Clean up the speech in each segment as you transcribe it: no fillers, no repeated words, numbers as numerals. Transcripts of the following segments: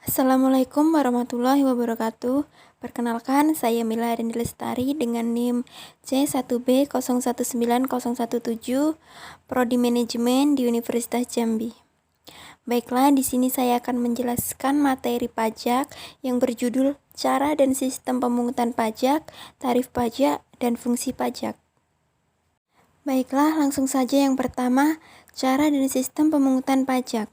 Assalamualaikum warahmatullahi wabarakatuh. Perkenalkan, saya Mila Arini Lestari dengan NIM C1B019017, Prodi Manajemen di Universitas Jambi. Baiklah, di sini saya akan menjelaskan materi pajak yang berjudul Cara dan Sistem Pemungutan Pajak, Tarif Pajak, dan Fungsi Pajak. Baiklah, langsung saja yang pertama, cara dan sistem pemungutan pajak.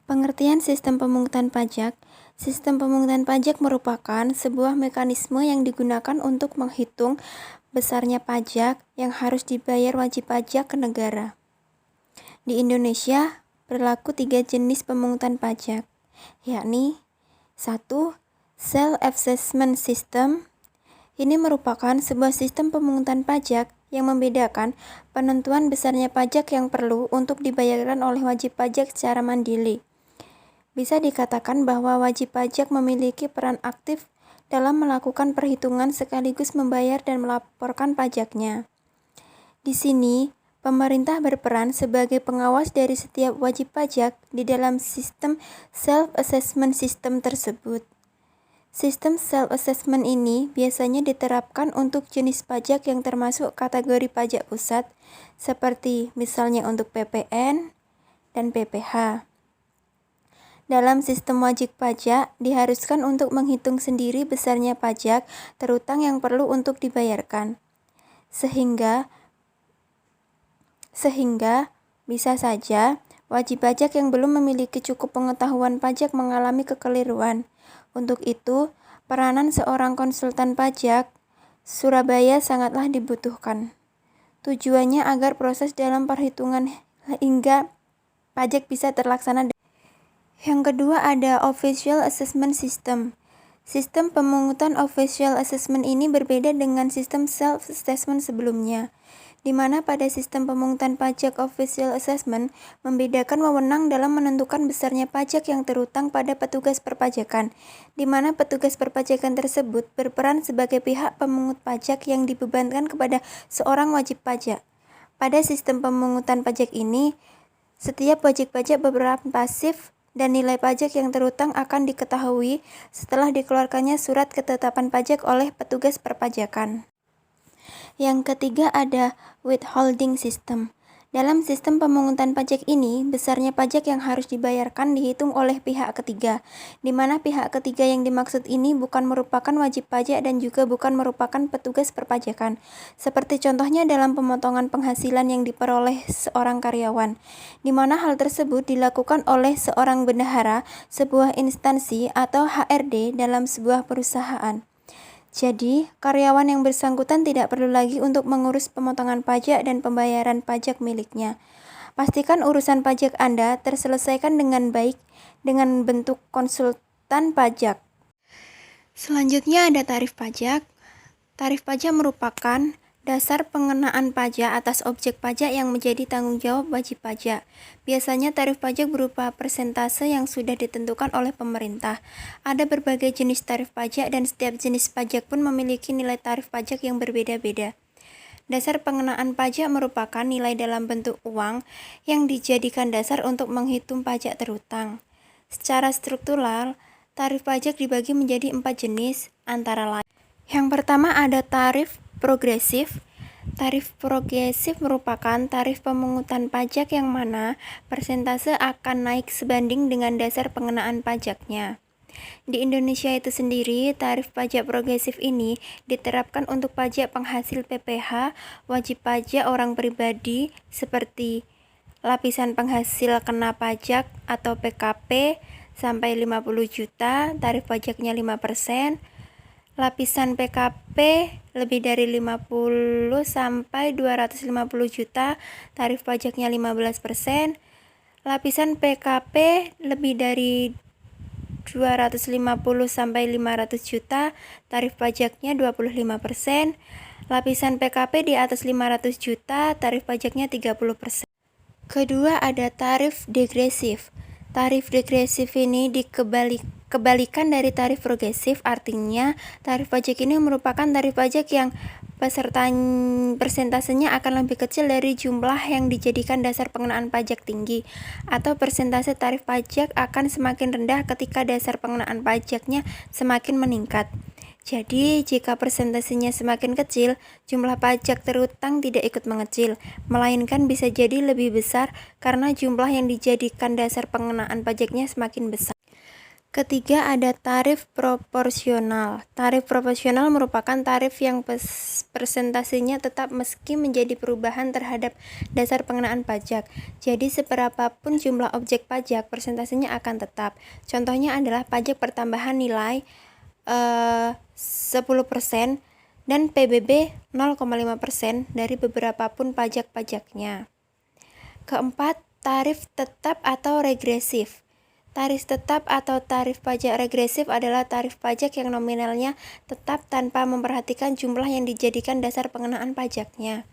Pengertian sistem pemungutan pajak. Sistem pemungutan pajak merupakan sebuah mekanisme yang digunakan untuk menghitung besarnya pajak yang harus dibayar wajib pajak ke negara. Di Indonesia, berlaku 3 jenis pemungutan pajak, yakni 1. Self-assessment system. Ini merupakan sebuah sistem pemungutan pajak yang membedakan penentuan besarnya pajak yang perlu untuk dibayarkan oleh wajib pajak secara mandiri. Bisa dikatakan bahwa wajib pajak memiliki peran aktif dalam melakukan perhitungan sekaligus membayar dan melaporkan pajaknya. Di sini, pemerintah berperan sebagai pengawas dari setiap wajib pajak di dalam sistem self-assessment system tersebut. Sistem self-assessment ini biasanya diterapkan untuk jenis pajak yang termasuk kategori pajak pusat, seperti misalnya untuk PPN dan PPh. Dalam sistem wajib pajak, diharuskan untuk menghitung sendiri besarnya pajak terutang yang perlu untuk dibayarkan. Sehingga bisa saja wajib pajak yang belum memiliki cukup pengetahuan pajak mengalami kekeliruan. Untuk itu, peranan seorang konsultan pajak Surabaya sangatlah dibutuhkan. Tujuannya agar proses dalam perhitungan hingga pajak bisa terlaksana. Yang kedua ada Official Assessment System. Sistem pemungutan Official Assessment ini berbeda dengan sistem Self-Assessment sebelumnya, di mana pada sistem pemungutan pajak Official Assessment membedakan wewenang dalam menentukan besarnya pajak yang terutang pada petugas perpajakan, di mana petugas perpajakan tersebut berperan sebagai pihak pemungut pajak yang dibebankan kepada seorang wajib pajak. Pada sistem pemungutan pajak ini, setiap wajib pajak berperan pasif dan nilai pajak yang terutang akan diketahui setelah dikeluarkannya surat ketetapan pajak oleh petugas perpajakan. Yang ketiga ada withholding system. Dalam sistem pemungutan pajak ini, besarnya pajak yang harus dibayarkan dihitung oleh pihak ketiga, di mana pihak ketiga yang dimaksud ini bukan merupakan wajib pajak dan juga bukan merupakan petugas perpajakan, seperti contohnya dalam pemotongan penghasilan yang diperoleh seorang karyawan, di mana hal tersebut dilakukan oleh seorang bendahara, sebuah instansi atau HRD dalam sebuah perusahaan. Jadi, karyawan yang bersangkutan tidak perlu lagi untuk mengurus pemotongan pajak dan pembayaran pajak miliknya. Pastikan urusan pajak Anda terselesaikan dengan baik dengan bentuk konsultan pajak. Selanjutnya ada tarif pajak. Tarif pajak merupakan dasar pengenaan pajak atas objek pajak yang menjadi tanggung jawab wajib pajak. Biasanya tarif pajak berupa persentase yang sudah ditentukan oleh pemerintah. Ada berbagai jenis tarif pajak dan setiap jenis pajak pun memiliki nilai tarif pajak yang berbeda-beda. Dasar pengenaan pajak merupakan nilai dalam bentuk uang yang dijadikan dasar untuk menghitung pajak terutang. Secara struktural, tarif pajak dibagi menjadi 4 jenis antara lain. Yang pertama ada tarif progresif. Tarif progresif merupakan tarif pemungutan pajak yang mana persentase akan naik sebanding dengan dasar pengenaan pajaknya. Di Indonesia itu sendiri, tarif pajak progresif ini diterapkan untuk pajak penghasil PPh, wajib pajak orang pribadi seperti lapisan penghasil kena pajak atau PKP sampai 50 juta, tarif pajaknya 5%. Lapisan PKP lebih dari 50 sampai 250 juta, tarif pajaknya 15%. Lapisan PKP lebih dari 250 sampai 500 juta, tarif pajaknya 25%. Lapisan PKP di atas 500 juta, tarif pajaknya 30%. Kedua ada tarif degresif. Tarif degresif ini kebalikan dari tarif progresif, artinya tarif pajak ini merupakan tarif pajak yang persentasenya akan lebih kecil dari jumlah yang dijadikan dasar pengenaan pajak tinggi, atau persentase tarif pajak akan semakin rendah ketika dasar pengenaan pajaknya semakin meningkat. Jadi, jika persentasenya semakin kecil, jumlah pajak terutang tidak ikut mengecil, melainkan bisa jadi lebih besar karena jumlah yang dijadikan dasar pengenaan pajaknya semakin besar. Ketiga, ada tarif proporsional. Tarif proporsional merupakan tarif yang persentasenya tetap meski menjadi perubahan terhadap dasar pengenaan pajak. Jadi, seberapapun jumlah objek pajak, persentasenya akan tetap. Contohnya adalah pajak pertambahan nilai 10% dan PBB 0,5% dari beberapapun pajak-pajaknya. Keempat, tarif tetap atau regresif. Tarif tetap atau tarif pajak regresif adalah tarif pajak yang nominalnya tetap tanpa memperhatikan jumlah yang dijadikan dasar pengenaan pajaknya.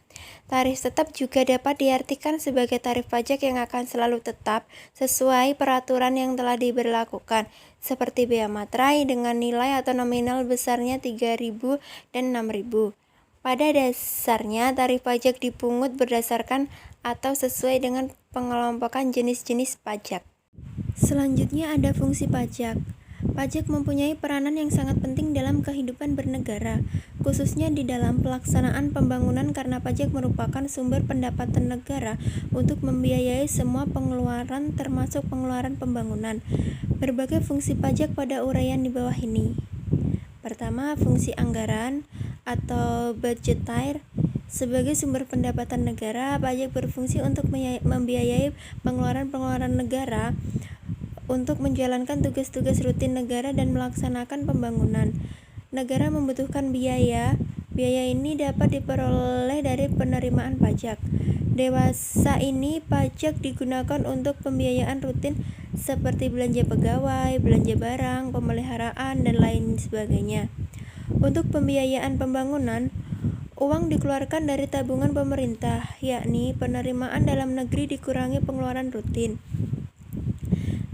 Tarif tetap juga dapat diartikan sebagai tarif pajak yang akan selalu tetap sesuai peraturan yang telah diberlakukan, seperti bea materai dengan nilai atau nominal besarnya 3.000 dan 6.000. Pada dasarnya, tarif pajak dipungut berdasarkan atau sesuai dengan pengelompokan jenis-jenis pajak. Selanjutnya ada fungsi pajak. Pajak mempunyai peranan yang sangat penting dalam kehidupan bernegara, khususnya di dalam pelaksanaan pembangunan karena pajak merupakan sumber pendapatan negara untuk membiayai semua pengeluaran termasuk pengeluaran pembangunan. Berbagai fungsi pajak pada uraian di bawah ini. Pertama, fungsi anggaran atau budgetier. Sebagai sumber pendapatan negara, pajak berfungsi untuk membiayai pengeluaran-pengeluaran negara untuk menjalankan tugas-tugas rutin negara dan melaksanakan pembangunan. Negara membutuhkan biaya. Biaya ini dapat diperoleh dari penerimaan pajak. Dewasa ini pajak digunakan untuk pembiayaan rutin seperti belanja pegawai, belanja barang, pemeliharaan, dan lain sebagainya. Untuk pembiayaan pembangunan, uang dikeluarkan dari tabungan pemerintah, yakni penerimaan dalam negeri dikurangi pengeluaran rutin.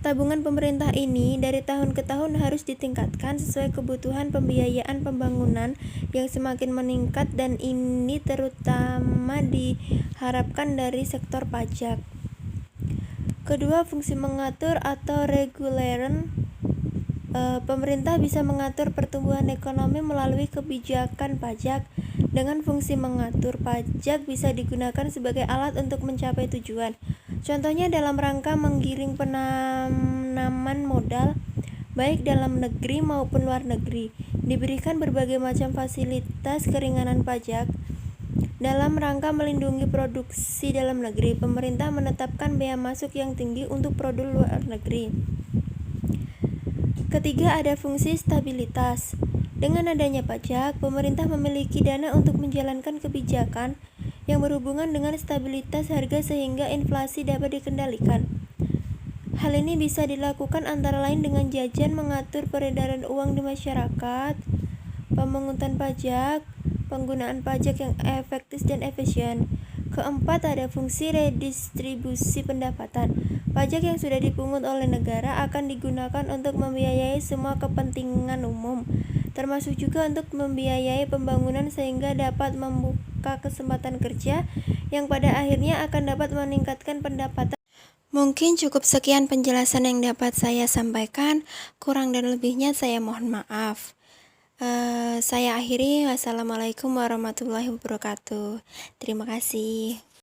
Tabungan pemerintah ini dari tahun ke tahun harus ditingkatkan sesuai kebutuhan pembiayaan pembangunan yang semakin meningkat, dan ini terutama diharapkan dari sektor pajak. Kedua, fungsi mengatur atau reguleren. Pemerintah bisa mengatur pertumbuhan ekonomi melalui kebijakan pajak. Dengan fungsi mengatur, pajak bisa digunakan sebagai alat untuk mencapai tujuan. Contohnya dalam rangka menggiring penanaman modal, baik dalam negeri maupun luar negeri. Diberikan berbagai macam fasilitas keringanan pajak. Dalam rangka melindungi produksi dalam negeri, pemerintah menetapkan bea masuk yang tinggi untuk produk luar negeri. Ketiga, ada fungsi stabilitas. Dengan adanya pajak, pemerintah memiliki dana untuk menjalankan kebijakan yang berhubungan dengan stabilitas harga sehingga inflasi dapat dikendalikan. Hal ini bisa dilakukan antara lain dengan jajan, mengatur peredaran uang di masyarakat, pemungutan pajak, penggunaan pajak yang efektif dan efisien. Keempat, ada fungsi redistribusi pendapatan. Pajak yang sudah dipungut oleh negara akan digunakan untuk membiayai semua kepentingan umum, termasuk juga untuk membiayai pembangunan sehingga dapat membuka kesempatan kerja yang pada akhirnya akan dapat meningkatkan pendapatan. Mungkin cukup sekian penjelasan yang dapat saya sampaikan, kurang dan lebihnya saya mohon maaf. Saya akhiri, wassalamualaikum warahmatullahi wabarakatuh. Terima kasih.